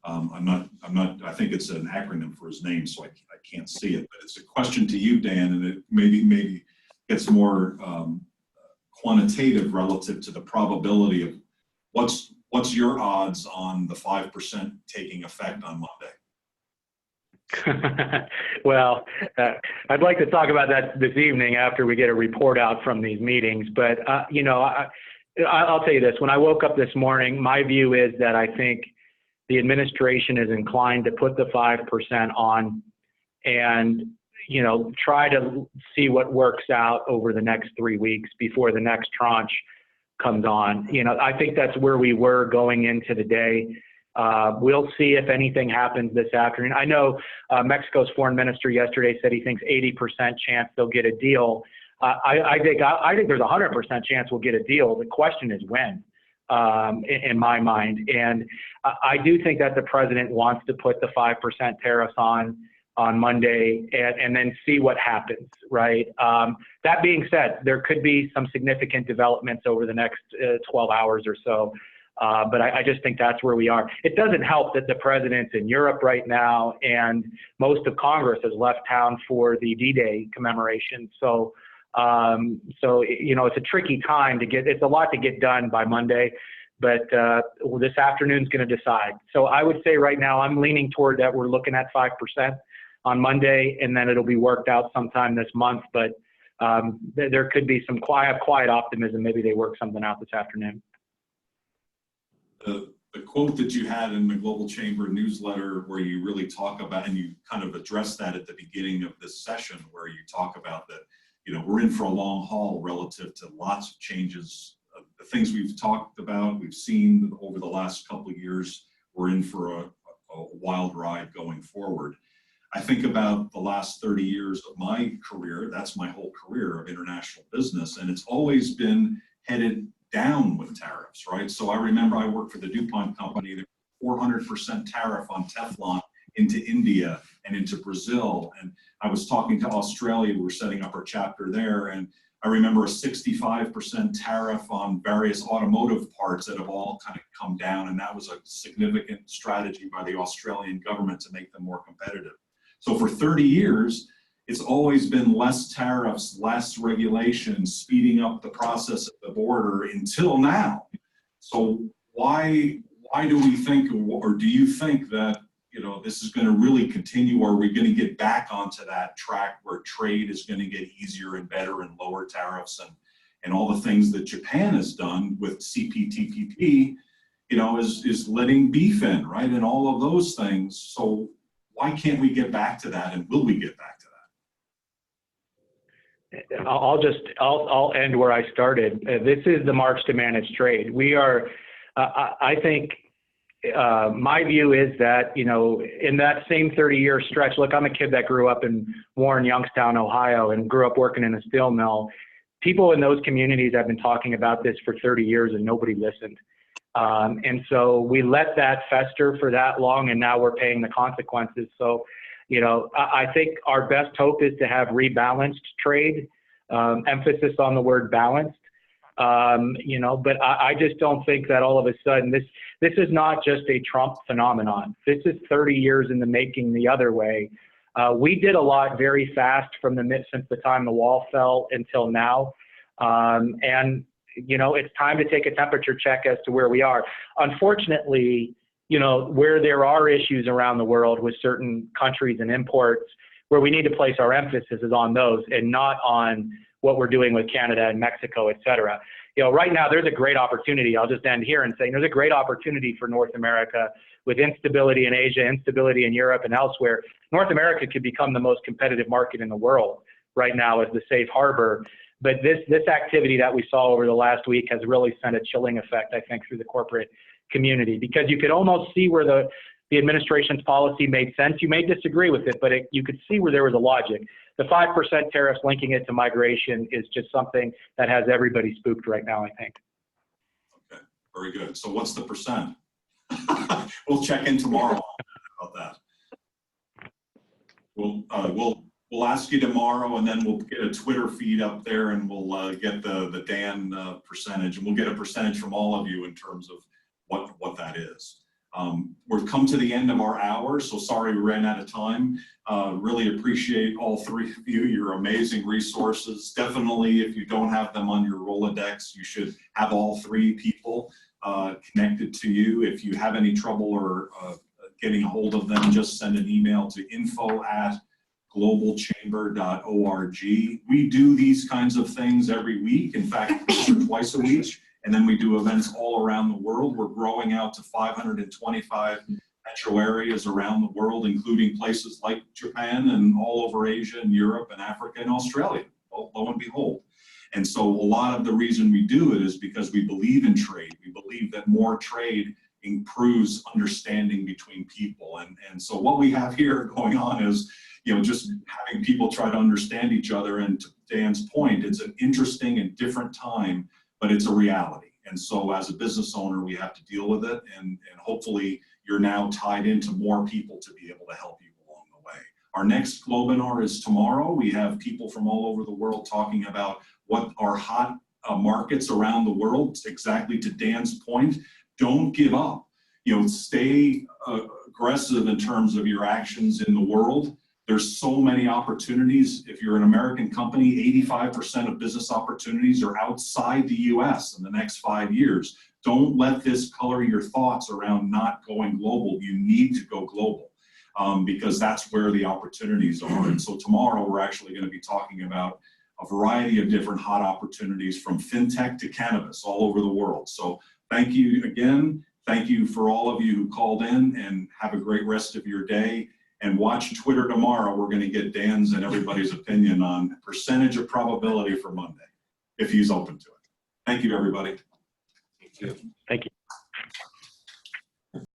I think it's an acronym for his name, so I can't see it, but it's a question to you, Dan, and it maybe gets more quantitative relative to the probability of what's your odds on the 5% taking effect on Monday? Well, I'd like to talk about that this evening after we get a report out from these meetings. But, you know, I'll tell you this. When I woke up this morning, my view is that I think the administration is inclined to put the 5% on and, you know, try to see what works out over the next 3 weeks before the next tranche comes on. You know, I think that's where we were going into the day. We'll see if anything happens this afternoon. I know Mexico's foreign minister yesterday said he thinks 80% chance they'll get a deal. I think there's a 100% chance we'll get a deal. The question is when, in my mind. And I do think that the president wants to put the 5% tariffs on Monday and then see what happens, right? That being said, there could be some significant developments over the next 12 hours or so. But I just think that's where we are. It doesn't help that the president's in Europe right now, and most of Congress has left town for the D-Day commemoration. So, you know, it's a tricky time to it's a lot to get done by Monday, but this afternoon's going to decide. So I would say right now I'm leaning toward that we're looking at 5% on Monday, and then it'll be worked out sometime this month. But there could be some quiet optimism. Maybe they work something out this afternoon. The quote that you had in the Global Chamber newsletter, where you really talk about, and you kind of address that at the beginning of this session, where you talk about that, you know, we're in for a long haul relative to lots of changes. The things we've talked about, we've seen over the last couple of years, we're in for a wild ride going forward. I think about the last 30 years of my career. That's my whole career of international business, and it's always been headed down with tariffs, right? So I remember I worked for the DuPont company. There was 400% tariff on Teflon into India and into Brazil. And I was talking to Australia. We were setting up our chapter there. And I remember a 65% tariff on various automotive parts that have all kind of come down. And that was a significant strategy by the Australian government to make them more competitive. So for 30 years, it's always been less tariffs, less regulation, speeding up the process at the border until now. So why do we think, or do you think that, you know, this is going to really continue, or are we going to get back onto that track where trade is going to get easier and better and lower tariffs and all the things that Japan has done with CPTPP, you know, is letting beef in, right? And all of those things. So why can't we get back to that, and will we get back to that? I'll end where I started. This is the march to managed trade. We are, I think, my view is that, you know, in that same 30-year stretch, look, I'm a kid that grew up in Warren, Youngstown, Ohio, and grew up working in a steel mill. People in those communities have been talking about this for 30 years and nobody listened. And so we let that fester for that long, and now we're paying the consequences. So, you know, I think our best hope is to have rebalanced trade, emphasis on the word balanced, you know, but I just don't think that all of a sudden this is not just a Trump phenomenon. This is 30 years in the making the other way. We did a lot very fast since the time the wall fell until now. And, you know, it's time to take a temperature check as to where we are. Unfortunately, you know, where there are issues around the world with certain countries and imports, where we need to place our emphasis is on those and not on what we're doing with Canada and Mexico, et cetera. You know, right now there's a great opportunity. I'll just end here and say there's a great opportunity for North America with instability in Asia, instability in Europe and elsewhere. North America could become the most competitive market in the world right now as the safe harbor. But this activity that we saw over the last week has really sent a chilling effect, I think, through the corporate community, because you could almost see where the administration's policy made sense. You may disagree with it, but you could see where there was a logic. The 5% tariffs linking it to migration is just something that has everybody spooked right now, I think. Okay, very good. So what's the percent? We'll check in tomorrow about that. We'll ask you tomorrow, and then we'll get a Twitter feed up there, and we'll get the Dan percentage, and we'll get a percentage from all of you in terms of what that is. We've come to the end of our hour, so sorry we ran out of time. Really appreciate all three of you, your amazing resources. Definitely, if you don't have them on your Rolodex, you should have all three people connected to you. If you have any trouble or getting a hold of them, just send an email to info@globalchamber.org. We do these kinds of things every week, in fact, twice a week. And then we do events all around the world. We're growing out to 525 metro areas around the world, including places like Japan and all over Asia and Europe and Africa and Australia, lo and behold. And so a lot of the reason we do it is because we believe in trade. We believe that more trade improves understanding between people. And so what we have here going on is, you know, just having people try to understand each other. And to Dan's point, it's an interesting and different time, but it's a reality. And so as a business owner, we have to deal with it. And hopefully you're now tied into more people to be able to help you along the way. Our next Globinar is tomorrow. We have people from all over the world talking about what are hot markets around the world. Exactly to Dan's point, don't give up. You know, stay aggressive in terms of your actions in the world. There's so many opportunities. If you're an American company, 85% of business opportunities are outside the US in the next 5 years. Don't let this color your thoughts around not going global. You need to go global because that's where the opportunities are. And so tomorrow we're actually going to be talking about a variety of different hot opportunities from fintech to cannabis all over the world. So thank you again. Thank you for all of you who called in, and have a great rest of your day. And watch Twitter tomorrow. We're going to get Dan's and everybody's opinion on percentage of probability for Monday, if he's open to it. Thank you, everybody. Thank you. Thank you.